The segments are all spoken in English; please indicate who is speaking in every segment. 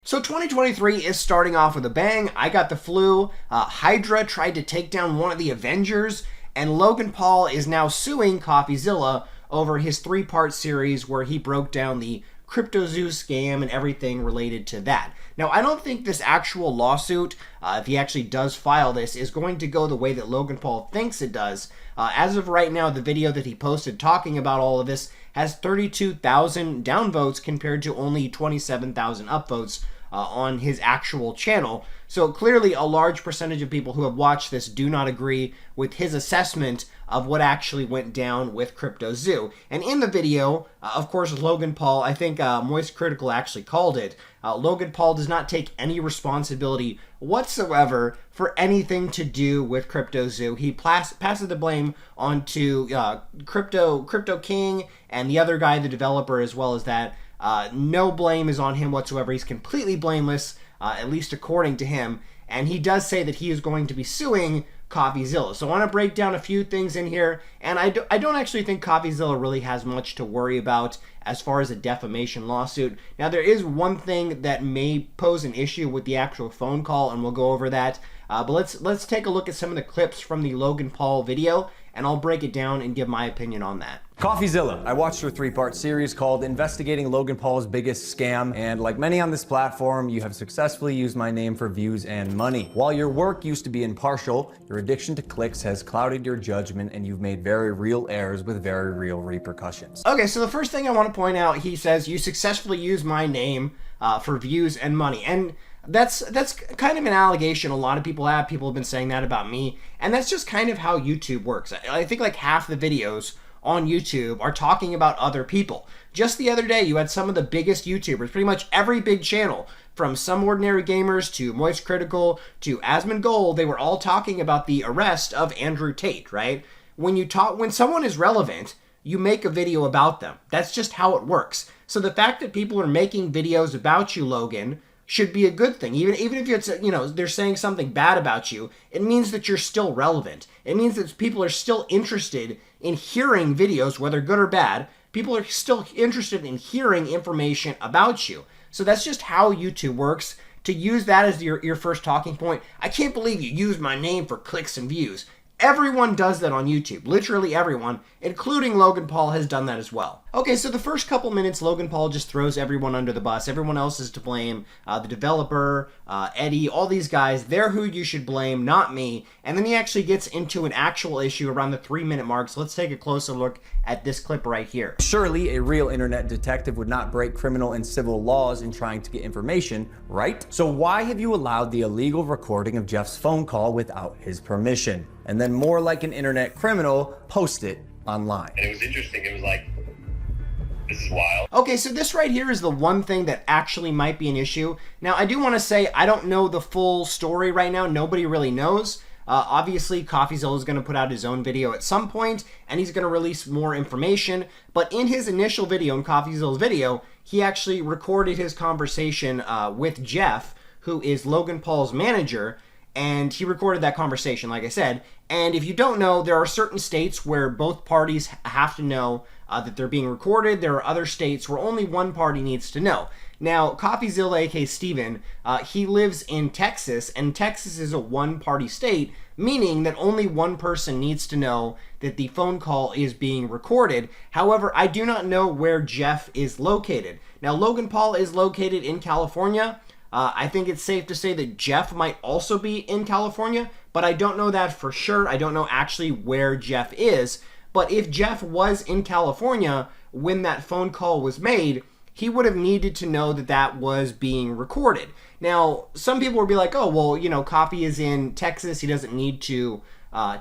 Speaker 1: So 2023 is starting off with a bang. I got the flu. Hydra tried to take down one of the Avengers, and Logan Paul is now suing Coffeezilla over his 3-part series where he broke down the CryptoZoo scam and everything related to that. Now, I don't think this actual lawsuit, if he actually does file this, is going to go the way that Logan Paul thinks it does. As of right now, the video that he posted talking about all of this has 32,000 downvotes compared to only 27,000 upvotes on his actual channel. So clearly a large percentage of people who have watched this do not agree with his assessment of what actually went down with CryptoZoo. And in the video, of course, Logan Paul, I think Moist Critical actually called it, Logan Paul does not take any responsibility whatsoever for anything to do with CryptoZoo. He passes the blame onto Crypto King and the other guy, the developer, as well as that. No blame is on him whatsoever. He's completely blameless, at least according to him. And he does say that he is going to be suing Coffeezilla. So I want to break down a few things in here. And I don't actually think Coffeezilla really has much to worry about as far as a defamation lawsuit. Now, there is one thing that may pose an issue with the actual phone call, and we'll go over that. But let's take a look at some of the clips from the Logan Paul video, and I'll break it down and give my opinion on that.
Speaker 2: Coffeezilla. I watched your 3-part series called Investigating Logan Paul's Biggest Scam, and like many on this platform, you have successfully used my name for views and money. While your work used to be impartial, your addiction to clicks has clouded your judgment, and you've made very real errors with very real repercussions.
Speaker 1: Okay, so the first thing I want to point out, he says, you successfully used my name for views and money. And that's kind of an allegation a lot of people have. People have been saying that about me, and that's just kind of how YouTube works. I think like half the videos on YouTube are talking about other people. Just the other day, you had some of the biggest YouTubers, pretty much every big channel, from Some Ordinary Gamers to Moist Critical to Asmongold, they were all talking about the arrest of Andrew Tate, right? When someone is relevant, you make a video about them. That's just how it works. So the fact that people are making videos about you, Logan, should be a good thing. Even if it's, they're saying something bad about you, it means that you're still relevant. It means that people are still interested in hearing videos, whether good or bad. People are still interested in hearing information about you. So that's just how YouTube works. To use that as your first talking point, I can't believe you used my name for clicks and views. Everyone does that on YouTube. Literally everyone, including Logan Paul, has done that as well. Okay, so the first couple minutes, Logan Paul just throws everyone under the bus. Everyone else is to blame. The developer, Eddie, all these guys, they're who you should blame, not me. And then he actually gets into an actual issue around the 3-minute mark. So let's take a closer look at this clip right here.
Speaker 2: Surely a real internet detective would not break criminal and civil laws in trying to get information, right? So why have you allowed the illegal recording of Jeff's phone call without his permission? And then more like an internet criminal, post it online.
Speaker 3: And it was interesting. It was like, this is wild.
Speaker 1: Okay, so this right here is the one thing that actually might be an issue. Now, I do want to say I don't know the full story right now. Nobody really knows. Obviously, Coffeezilla is going to put out his own video at some point, and he's going to release more information. But in his initial video, in Coffeezilla's video, he actually recorded his conversation with Jeff, who is Logan Paul's manager, and he recorded that conversation, like I said. And if you don't know, there are certain states where both parties have to know that they're being recorded. There are other states where only one party needs to know. Now, Coffeezilla, aka Steven, he lives in Texas, and Texas is a one-party state, meaning that only one person needs to know that the phone call is being recorded. However, I do not know where Jeff is located. Now, Logan Paul is located in California. I think it's safe to say that Jeff might also be in California, but I don't know that for sure. I don't know actually where Jeff is. But if Jeff was in California when that phone call was made, he would have needed to know that that was being recorded. Now, some people would be like, oh, well, Coffee is in Texas. He doesn't need to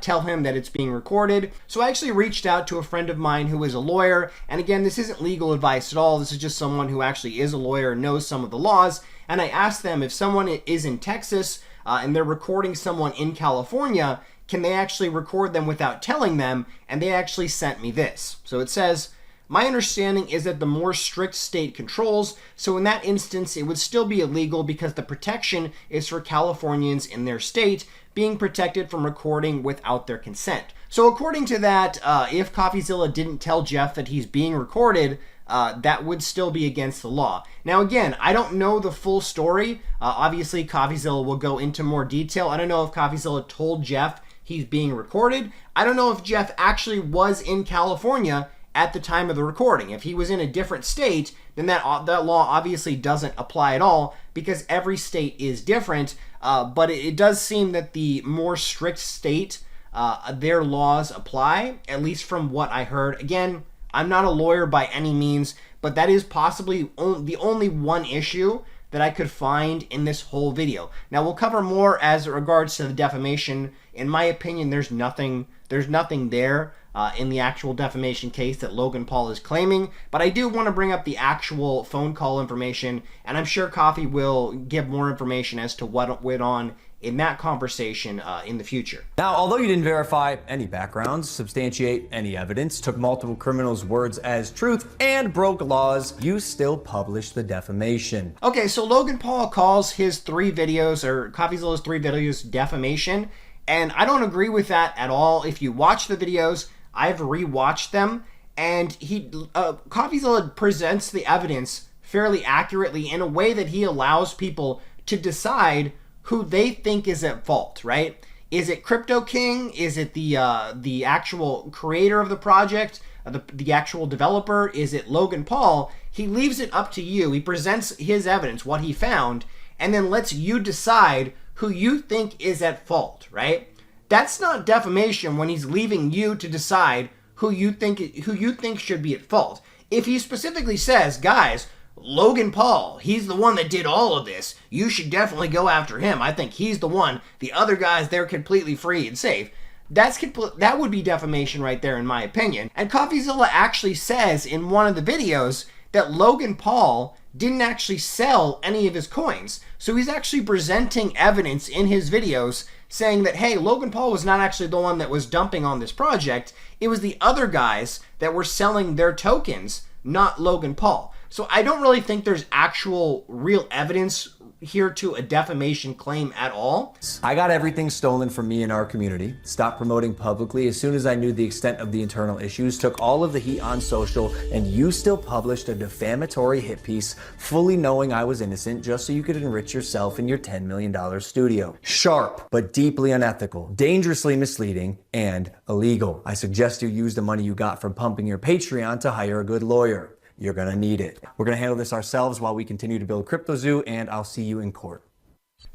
Speaker 1: tell him that it's being recorded. So I actually reached out to a friend of mine who is a lawyer. And again, this isn't legal advice at all. This is just someone who actually is a lawyer and knows some of the laws. And I asked them if someone is in Texas and they're recording someone in California, can they actually record them without telling them? And they actually sent me this. So it says, my understanding is that the more strict state controls, so in that instance, it would still be illegal because the protection is for Californians in their state being protected from recording without their consent. So according to that, if Coffeezilla didn't tell Jeff that he's being recorded, that would still be against the law. Now, again, I don't know the full story. Obviously, Coffeezilla will go into more detail. I don't know if Coffeezilla told Jeff he's being recorded. I don't know if Jeff actually was in California at the time of the recording. If he was in a different state, then that law obviously doesn't apply at all, because every state is different. But it does seem that the more strict state, their laws apply, at least from what I heard. Again, I'm not a lawyer by any means, but that is possibly the only one issue that I could find in this whole video. Now, we'll cover more as it regards to the defamation. In my opinion, there's nothing there in the actual defamation case that Logan Paul is claiming, but I do want to bring up the actual phone call information, and I'm sure Coffee will give more information as to what went on in that conversation in the future.
Speaker 2: Now, although you didn't verify any backgrounds, substantiate any evidence, took multiple criminals' words as truth, and broke laws, you still published the defamation.
Speaker 1: Okay, so Logan Paul calls his 3 videos, or Coffeezilla's 3 videos, defamation, and I don't agree with that at all. If you watch the videos, I've rewatched them, and Coffeezilla presents the evidence fairly accurately in a way that he allows people to decide who they think is at fault, right? Is it Crypto King? Is it the actual creator of the project, the actual developer? Is it Logan Paul? He leaves it up to you. He presents his evidence, what he found, and then lets you decide who you think is at fault, right? That's not defamation when he's leaving you to decide who you think should be at fault. If he specifically says, guys, Logan Paul, he's the one that did all of this, you should definitely go after him. I think he's the one. The other guys, they're completely free and safe. That would be defamation right there, in my opinion. And Coffeezilla actually says in one of the videos that Logan Paul didn't actually sell any of his coins. So he's actually presenting evidence in his videos saying that, hey, Logan Paul was not actually the one that was dumping on this project. It was the other guys that were selling their tokens, not Logan Paul. So I don't really think there's actual real evidence here to a defamation claim at all.
Speaker 2: I got everything stolen from me in our community, stopped promoting publicly as soon as I knew the extent of the internal issues, took all of the heat on social, and you still published a defamatory hit piece fully knowing I was innocent just so you could enrich yourself in your $10 million studio. Sharp, but deeply unethical, dangerously misleading, and illegal. I suggest you use the money you got from pumping your Patreon to hire a good lawyer. You're gonna need it. We're gonna handle this ourselves while we continue to build CryptoZoo, and I'll see you in court.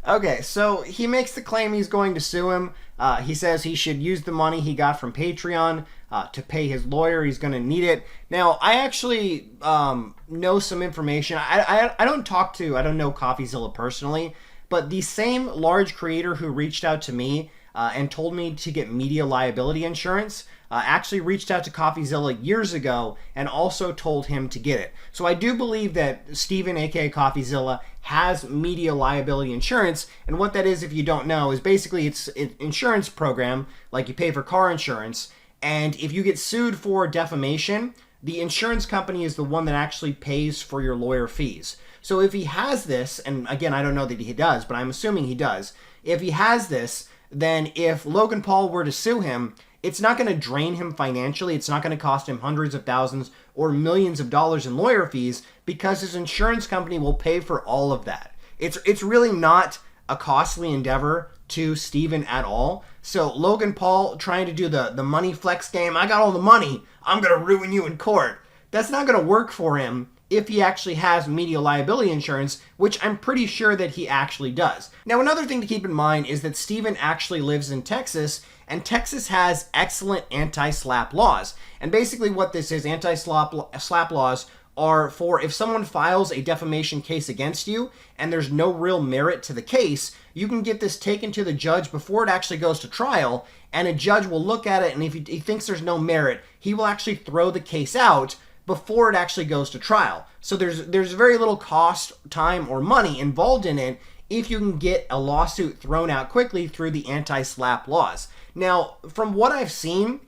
Speaker 1: Okay, so he makes the claim he's going to sue him. He says he should use the money he got from Patreon to pay his lawyer. He's gonna need it. Now, I actually know some information. I don't know Coffeezilla personally, but the same large creator who reached out to me and told me to get media liability insurance actually reached out to Coffeezilla years ago and also told him to get it. So I do believe that Steven, aka Coffeezilla, has media liability insurance, and what that is, if you don't know, is basically it's an insurance program like you pay for car insurance, and if you get sued for defamation, the insurance company is the one that actually pays for your lawyer fees. So if he has this, and again, I don't know that he does, but I'm assuming he does, if he has this, then if Logan Paul were to sue him, it's not going to drain him financially. It's not going to cost him hundreds of thousands or millions of dollars in lawyer fees, because his insurance company will pay for all of that. It's really not a costly endeavor to Steven at all. So Logan Paul trying to do the money flex game, I got all the money, I'm going to ruin you in court. That's not going to work for him if he actually has media liability insurance, which I'm pretty sure that he actually does. Now, another thing to keep in mind is that Steven actually lives in Texas, and Texas has excellent anti-SLAPP laws. And basically what this is, anti-SLAPP laws are for if someone files a defamation case against you and there's no real merit to the case, you can get this taken to the judge before it actually goes to trial, and a judge will look at it, and if he thinks there's no merit, he will actually throw the case out before it actually goes to trial. So there's very little cost, time, or money involved in it if you can get a lawsuit thrown out quickly through the anti-SLAPP laws. Now, from what I've seen,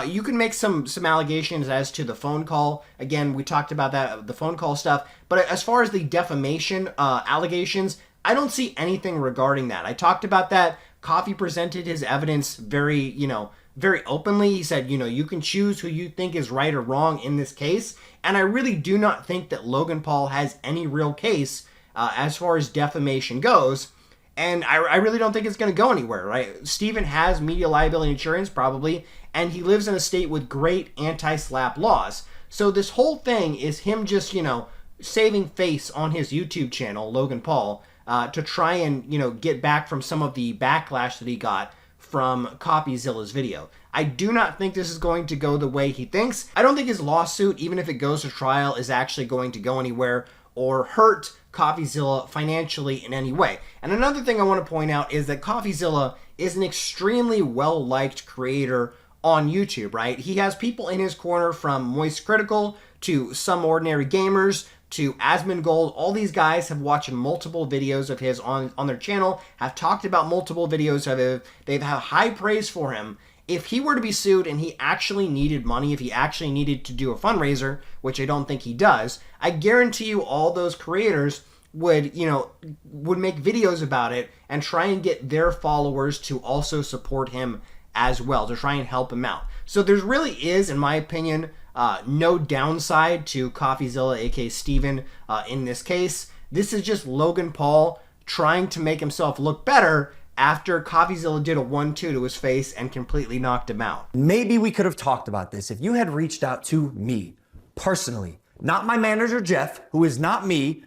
Speaker 1: you can make some allegations as to the phone call. Again, we talked about that, the phone call stuff. But as far as the defamation allegations, I don't see anything regarding that. I talked about that. Coffee presented his evidence very, very openly. He said, you can choose who you think is right or wrong in this case. And I really do not think that Logan Paul has any real case as far as defamation goes. And I really don't think it's going to go anywhere, right? Steven has media liability insurance, probably, and he lives in a state with great anti-SLAPP laws. So this whole thing is him just, saving face on his YouTube channel, Logan Paul, to try and, get back from some of the backlash that he got from Coffeezilla's video. I do not think this is going to go the way he thinks. I don't think his lawsuit, even if it goes to trial, is actually going to go anywhere or hurt Coffeezilla financially in any way. And another thing I want to point out is that Coffeezilla is an extremely well-liked creator on YouTube, right? He has people in his corner from Moist Critical to Some Ordinary Gamers to Asmongold. All these guys have watched multiple videos of his on their channel, have talked about multiple videos of him. They've had high praise for him. If he were to be sued and he actually needed money, if he actually needed to do a fundraiser, which I don't think he does, I guarantee you all those creators would make videos about it and try and get their followers to also support him as well, to try and help him out. So there really is, in my opinion, no downside to Coffeezilla, aka Steven, in this case. This is just Logan Paul trying to make himself look better after Coffeezilla did a 1-2 to his face and completely knocked him out.
Speaker 2: Maybe we could have talked about this if you had reached out to me, personally. Not my manager, Jeff, who is not me,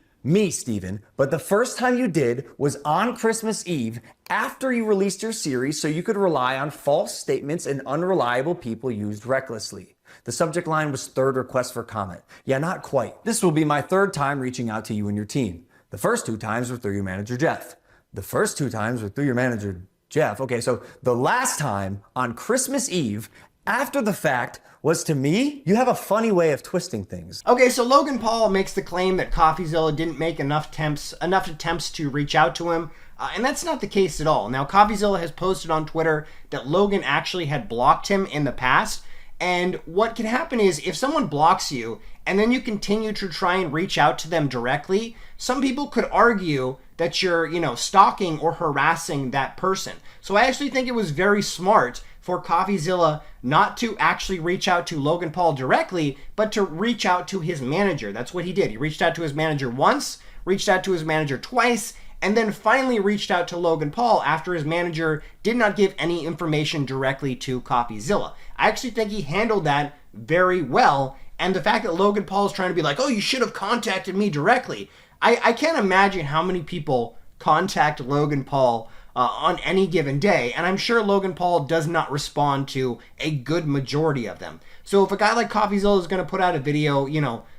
Speaker 2: Steven, but the first time you did was on Christmas Eve after you released your series so you could rely on false statements and unreliable people used recklessly. The subject line was third request for comment. Yeah, not quite. This will be my third time reaching out to you and your team. The first 2 times were through your manager, Jeff. The first 2 times were through your manager, Jeff. Okay, so the last time on Christmas Eve, after the fact, was to me. You have a funny way of twisting things.
Speaker 1: Okay, so Logan Paul makes the claim that Coffeezilla didn't make enough attempts to reach out to him, and that's not the case at all. Now, Coffeezilla has posted on Twitter that Logan actually had blocked him in the past, and what can happen is if someone blocks you and then you continue to try and reach out to them directly, some people could argue that you're, stalking or harassing that person. So I actually think it was very smart for Coffeezilla not to actually reach out to Logan Paul directly, but to reach out to his manager. That's what he did. He reached out to his manager once, reached out to his manager twice, and then finally reached out to Logan Paul after his manager did not give any information directly to Coffeezilla. I actually think he handled that very well, and the fact that Logan Paul is trying to be like, oh, you should have contacted me directly. I can't imagine how many people contact Logan Paul on any given day, and I'm sure Logan Paul does not respond to a good majority of them. So if a guy like Coffeezilla is going to put out a video,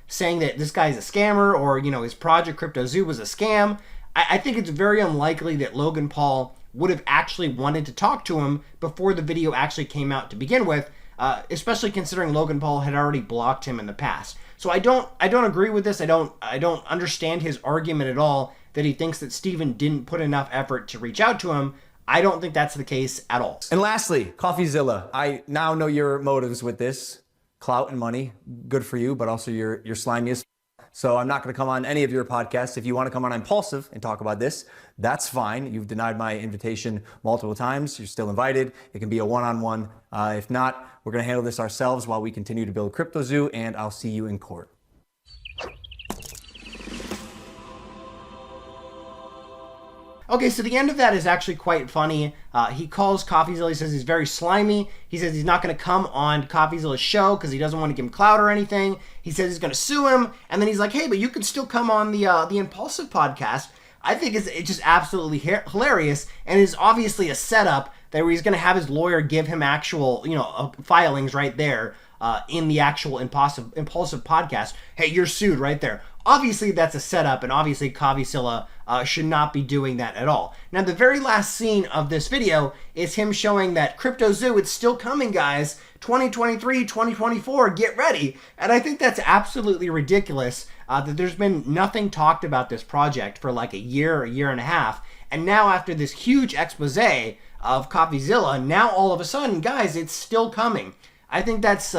Speaker 1: saying that this guy's a scammer or, his project CryptoZoo was a scam, I think it's very unlikely that Logan Paul would have actually wanted to talk to him before the video actually came out to begin with, especially considering Logan Paul had already blocked him in the past. So I don't agree with this. I don't understand his argument at all that he thinks that Steven didn't put enough effort to reach out to him. I don't think that's the case at all.
Speaker 2: And lastly, Coffeezilla, I now know your motives with this. Clout and money, good for you, but also you're slimy as so I'm not going to come on any of your podcasts. If you want to come on Impulsive and talk about this, that's fine. You've denied my invitation multiple times. You're still invited. It can be a one-on-one. If not, we're going to handle this ourselves while we continue to build CryptoZoo, and I'll see you in court.
Speaker 1: Okay, so the end of that is actually quite funny. He calls Coffeezilla, he says he's very slimy. He says he's not going to come on Coffeezilla's show because he doesn't want to give him clout or anything. He says he's going to sue him, and then he's like, hey, but you can still come on the Impulsive podcast. I think it's just absolutely hilarious, and is obviously a setup that where he's going to have his lawyer give him actual, filings right there in the actual Impulsive podcast. Hey, you're sued right there. Obviously, that's a setup, and obviously Coffeezilla should not be doing that at all. Now, the very last scene of this video is him showing that CryptoZoo, it's still coming, guys. 2023, 2024, get ready. And I think that's absolutely ridiculous that there's been nothing talked about this project for like a year and a half. And now after this huge expose of Coffeezilla, now all of a sudden, guys, it's still coming. I think that's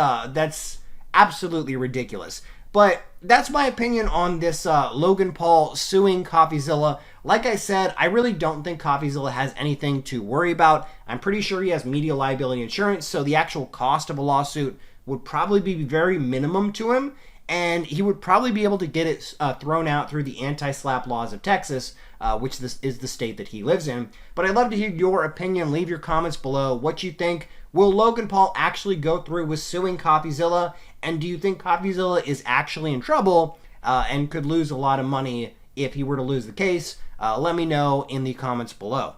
Speaker 1: absolutely ridiculous. But that's my opinion on this Logan Paul suing Coffeezilla. Like I said, I really don't think Coffeezilla has anything to worry about. I'm pretty sure he has media liability insurance, so the actual cost of a lawsuit would probably be very minimum to him, and he would probably be able to get it thrown out through the anti-SLAPP laws of Texas, which this is the state that he lives in. But I'd love to hear your opinion. Leave your comments below what you think. Will Logan Paul actually go through with suing Coffeezilla? And do you think Coffeezilla is actually in trouble and could lose a lot of money if he were to lose the case? Let me know in the comments below.